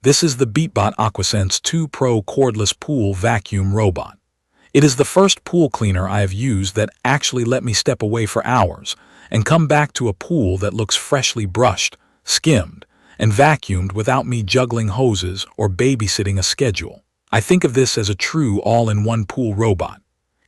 This is the Beatbot AquaSense 2 Pro cordless pool vacuum robot. It is the first pool cleaner I have used that actually let me step away for hours and come back to a pool that looks freshly brushed, skimmed, and vacuumed without me juggling hoses or babysitting a schedule. I think of this as a true all-in-one pool robot.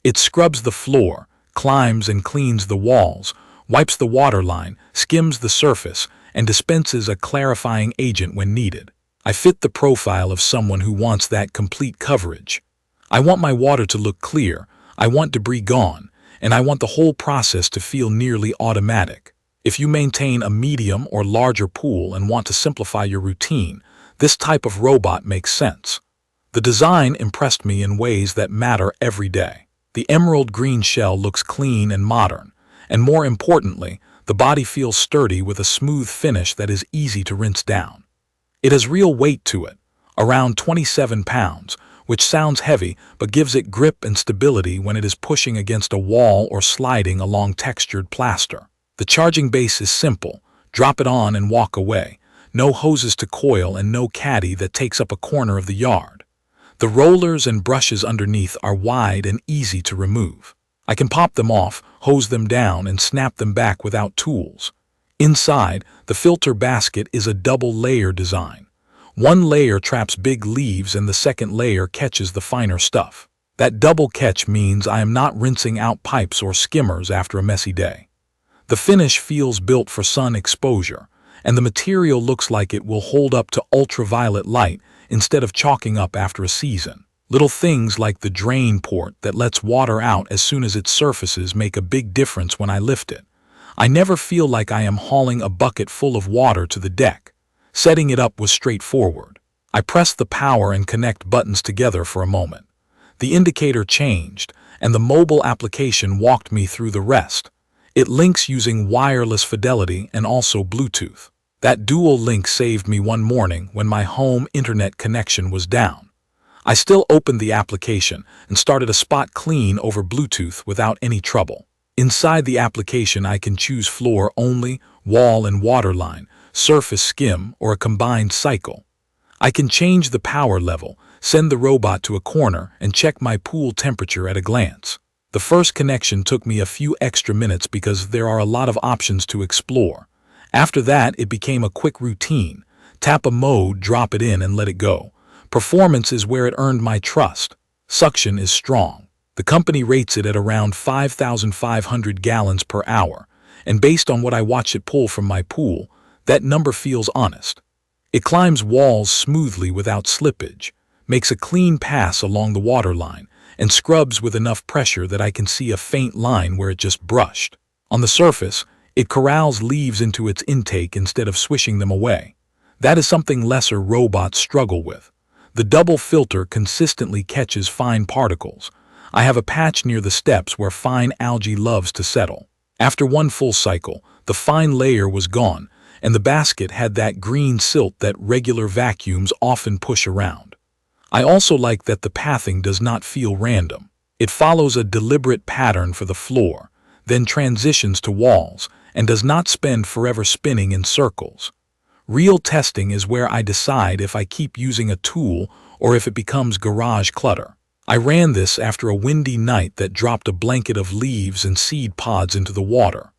It scrubs the floor, climbs and cleans the walls, wipes the waterline, skims the surface, and dispenses a clarifying agent when needed. I fit the profile of someone who wants that complete coverage. I want my water to look clear, I want debris gone, and I want the whole process to feel nearly automatic. If you maintain a medium or larger pool and want to simplify your routine, this type of robot makes sense. The design impressed me in ways that matter every day. The emerald green shell looks clean and modern, and more importantly, the body feels sturdy with a smooth finish that is easy to rinse down. It has real weight to it, around 27 pounds, which sounds heavy but gives it grip and stability when it is pushing against a wall or sliding along textured plaster. The charging base is simple, drop it on and walk away, no hoses to coil and no caddy that takes up a corner of the yard. The rollers and brushes underneath are wide and easy to remove. I can pop them off, hose them down, and snap them back without tools. Inside, the filter basket is a double-layer design. One layer traps big leaves and the second layer catches the finer stuff. That double catch means I am not rinsing out pipes or skimmers after a messy day. The finish feels built for sun exposure, and the material looks like it will hold up to ultraviolet light instead of chalking up after a season. Little things like the drain port that lets water out as soon as it surfaces make a big difference when I lift it. I never feel like I am hauling a bucket full of water to the deck. Setting it up was straightforward. I pressed the power and connect buttons together for a moment. The indicator changed, and the mobile application walked me through the rest. It links using wireless fidelity and also Bluetooth. That dual link saved me one morning when my home internet connection was down. I still opened the application and started a spot clean over Bluetooth without any trouble. Inside the application, I can choose floor only, wall and waterline, surface skim, or a combined cycle. I can change the power level, send the robot to a corner, and check my pool temperature at a glance. The first connection took me a few extra minutes because there are a lot of options to explore. After that, it became a quick routine. Tap a mode, drop it in, and let it go. Performance is where it earned my trust. Suction is strong. The company rates it at around 5,500 gallons per hour, and based on what I watch it pull from my pool, that number feels honest. It climbs walls smoothly without slippage, makes a clean pass along the waterline, and scrubs with enough pressure that I can see a faint line where it just brushed. On the surface, it corrals leaves into its intake instead of swishing them away. That is something lesser robots struggle with. The double filter consistently catches fine particles. I have a patch near the steps where fine algae loves to settle. After one full cycle, the fine layer was gone, and the basket had that green silt that regular vacuums often push around. I also like that the pathing does not feel random. It follows a deliberate pattern for the floor, then transitions to walls, and does not spend forever spinning in circles. Real testing is where I decide if I keep using a tool or if it becomes garage clutter. I ran this after a windy night that dropped a blanket of leaves and seed pods into the water.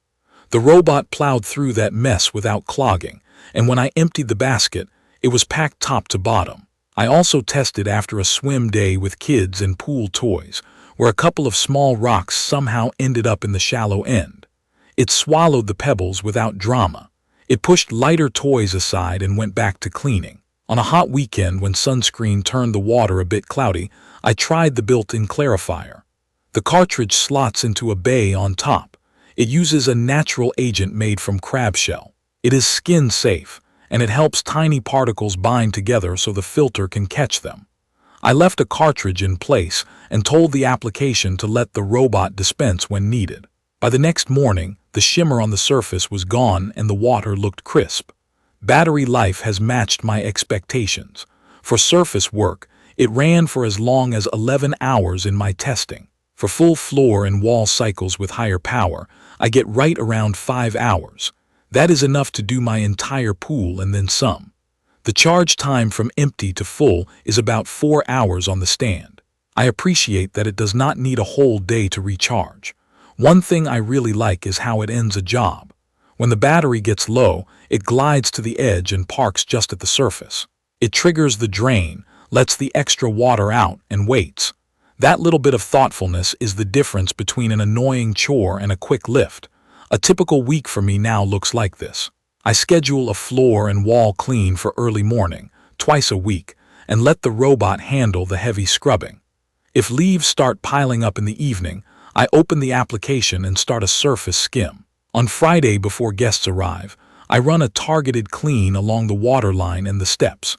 The robot plowed through that mess without clogging, and when I emptied the basket, it was packed top to bottom. I also tested after a swim day with kids and pool toys, where a couple of small rocks somehow ended up in the shallow end. It swallowed the pebbles without drama. It pushed lighter toys aside and went back to cleaning. On a hot weekend when sunscreen turned the water a bit cloudy, I tried the built-in clarifier. The cartridge slots into a bay on top. It uses a natural agent made from crab shell. It is skin safe, and it helps tiny particles bind together so the filter can catch them. I left a cartridge in place and told the application to let the robot dispense when needed. By the next morning, the shimmer on the surface was gone and the water looked crisp. Battery life has matched my expectations. For surface work, it ran for as long as 11 hours in my testing. For full floor and wall cycles with higher power, I get right around 5 hours. That is enough to do my entire pool and then some. The charge time from empty to full is about 4 hours on the stand. I appreciate that it does not need a whole day to recharge. One thing I really like is how it ends a job. When the battery gets low, it glides to the edge and parks just at the surface. It triggers the drain, lets the extra water out, and waits. That little bit of thoughtfulness is the difference between an annoying chore and a quick lift. A typical week for me now looks like this. I schedule a floor and wall clean for early morning, twice a week, and let the robot handle the heavy scrubbing. If leaves start piling up in the evening, I open the application and start a surface skim. On Friday before guests arrive, I run a targeted clean along the waterline and the steps.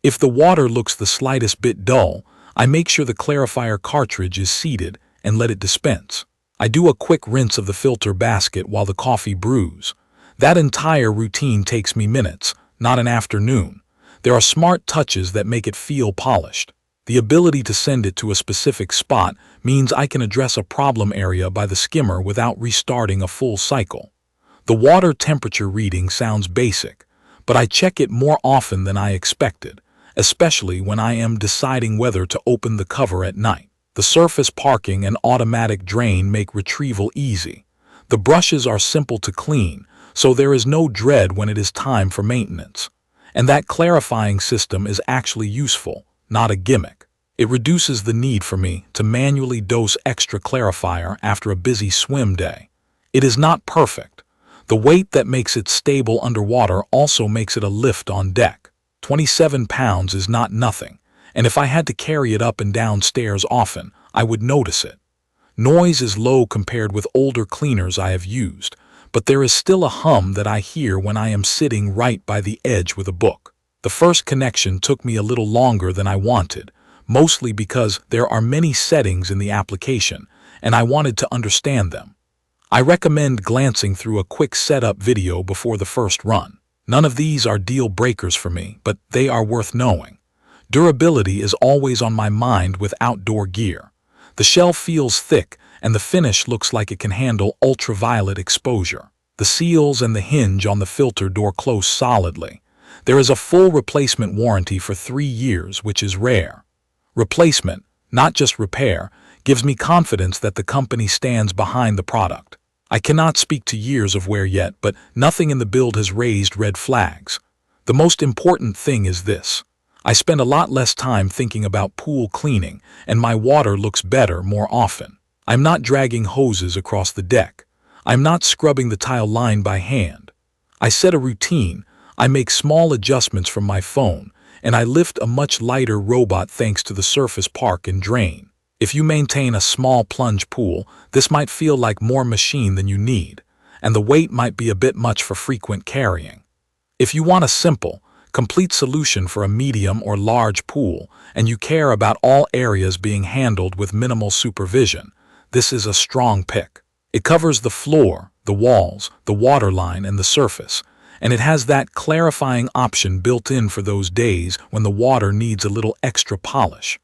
If the water looks the slightest bit dull, I make sure the clarifier cartridge is seated and let it dispense. I do a quick rinse of the filter basket while the coffee brews. That entire routine takes me minutes, not an afternoon. There are smart touches that make it feel polished. The ability to send it to a specific spot means I can address a problem area by the skimmer without restarting a full cycle. The water temperature reading sounds basic, but I check it more often than I expected, especially when I am deciding whether to open the cover at night. The surface parking and automatic drain make retrieval easy. The brushes are simple to clean, so there is no dread when it is time for maintenance. And that clarifying system is actually useful, not a gimmick. It reduces the need for me to manually dose extra clarifier after a busy swim day. It is not perfect. The weight that makes it stable underwater also makes it a lift on deck. 27 pounds is not nothing, and if I had to carry it up and down stairs often, I would notice it. Noise is low compared with older cleaners I have used, but there is still a hum that I hear when I am sitting right by the edge with a book. The first connection took me a little longer than I wanted, mostly because there are many settings in the application, and I wanted to understand them. I recommend glancing through a quick setup video before the first run. None of these are deal breakers for me, but they are worth knowing. Durability is always on my mind with outdoor gear. The shell feels thick, and the finish looks like it can handle ultraviolet exposure. The seals and the hinge on the filter door close solidly. There is a full replacement warranty for 3 years, which is rare. Replacement, not just repair, gives me confidence that the company stands behind the product. I cannot speak to years of wear yet, but nothing in the build has raised red flags. The most important thing is this. I spend a lot less time thinking about pool cleaning, and my water looks better more often. I'm not dragging hoses across the deck. I'm not scrubbing the tile line by hand. I set a routine, I make small adjustments from my phone, and I lift a much lighter robot thanks to the surface park and drain. If you maintain a small plunge pool, this might feel like more machine than you need, and the weight might be a bit much for frequent carrying. If you want a simple, complete solution for a medium or large pool, and you care about all areas being handled with minimal supervision, this is a strong pick. It covers the floor, the walls, the waterline, and the surface, and it has that clarifying option built in for those days when the water needs a little extra polish.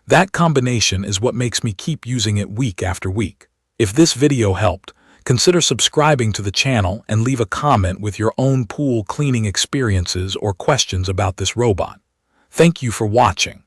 That combination is what makes me keep using it week after week. If this video helped, consider subscribing to the channel and leave a comment with your own pool cleaning experiences or questions about this robot. Thank you for watching.